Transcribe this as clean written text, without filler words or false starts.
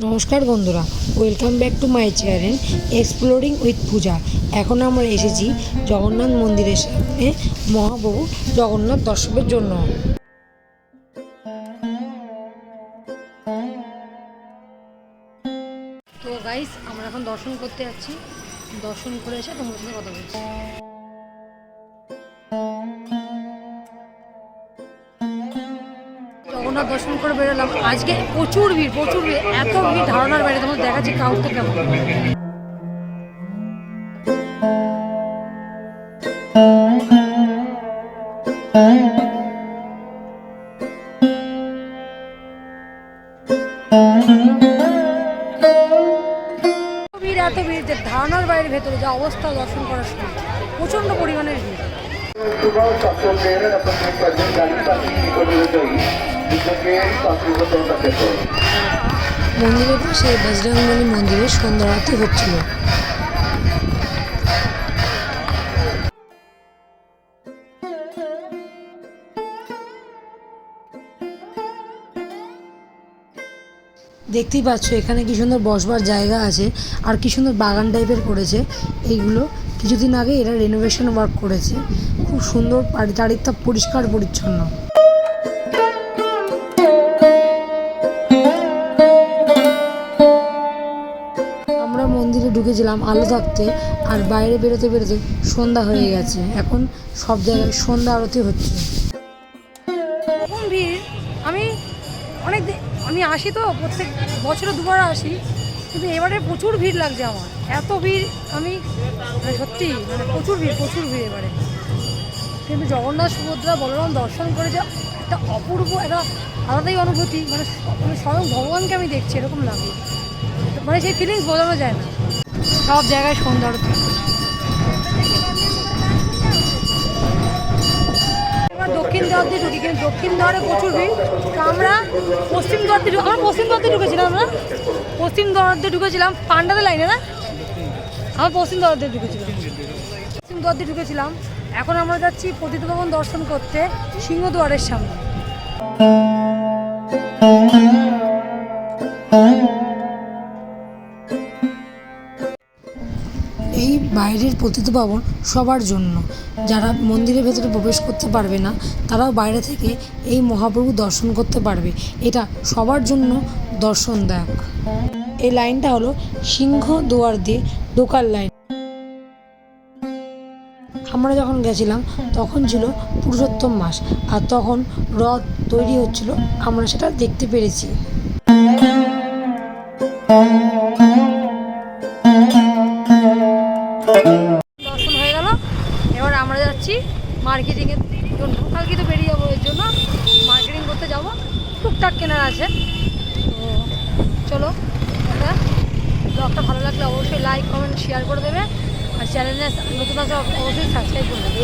নমস্কার বন্ধুরা, welcome back to my channel exploring with Puja. এখন আমরা এসেছি জগন্নাথ মন্দিরের সামনে মহাপ্রভু জগন্নাথ দর্শনের জন্য। তো গাইস, আমরা এখন দর্শন করতে যাচ্ছি। দর্শন করে এসে তোমাদের সাথে কথা বলছি। জগন্নাথ দর্শন করে বেরোলাম। আজকে প্রচুর ভিড়, এত ভিড় ধারণার বাইরে। তোমাদের দেখাচ্ছি ক্রাউডটা কেমন। এত ভিড় যে ধারণার বাইরে, ভেতরে যা অবস্থা দর্শন করার সময় প্রচন্ড পরিমাণের ভিড়। মন্দিরের পাশে বজরংবলী মন্দিরে সন্ধ্যা আরতি হচ্ছিল। দেখতেই পাচ্ছ এখানে কি সুন্দর বসবার জায়গা আছে, আর কি সুন্দর বাগান টাইপের করেছে। এইগুলো কিছুদিন আগে এরা রেনোভেশন ওয়ার্ক করেছে। খুব সুন্দর, চারিদিকটা পরিষ্কার পরিচ্ছন্ন। আমরা মন্দিরে ঢুকেছিলাম আলো থাকতে, আর বাইরে বেরোতে বেরোতে সন্ধ্যা হয়ে গেছে। এখন সব জায়গায় সন্ধ্যা আরতি হচ্ছে। ভিড় আমি আসি তো, প্রত্যেক বছরে দুবার আসি, কিন্তু এবারে প্রচুর ভিড় লাগছে আমার। এত ভিড় আমি সত্যি প্রচুর ভিড় এবারে। কিন্তু জগন্নাথ সুভদ্রা বলরাম দর্শন করে যা একটা অপূর্ব, একটা আলাদাই অনুভূতি। স্বয়ং ভগবানকে আমি দেখছি এরকম লাগে। সেই ফিলিংস বোঝানো যায় না। সব জায়গায় সন্ধ্যা আরতি। দক্ষিণ দ্বার দিয়ে ঢুকি, কিন্তু দক্ষিণ দ্বারে প্রচুর ভিড়। তো আমরা পশ্চিম দ্বার দিয়ে ঢুকেছিলাম পান্ডাদের লাইনে না। আমরা পশ্চিম দ্বার দিয়ে ঢুকেছিলাম। এখন আমরা যাচ্ছি পতিতপাবন দর্শন করতে সিংহদ্বারের সামনে। এই বাইরের পতিতপাবন সবার জন্য। যারা মন্দিরের ভেতরে প্রবেশ করতে পারবে না, তারাও বাইরে থেকে এই মহাপ্রভু দর্শন করতে পারবে। এটা সবার জন্য দর্শনদায়ক। এই লাইনটা হলো সিংহদুয়ার দিয়ে ঢোকার লাইন। আমরা যখন গেছিলাম তখন ছিল পুরুষোত্তম মাস, আর তখন রথ তৈরি হচ্ছিল, আমরা সেটা দেখতে পেরেছি। দর্শন হয়ে গেল। এবার আমরা যাচ্ছি মার্কেটিংয়ের জন্য। কালকে তো বেরিয়ে যাবো, এর জন্য মার্কেটিং করতে যাব। টুকটাক কেনার আছে। তো চলো, ব্লগটা ভালো লাগলে অবশ্যই লাইক, কমেন্ট, শেয়ার করে দেবে। আর চ্যানেলে নতুন আছে অবশ্যই সাবস্ক্রাইব করে দেবে।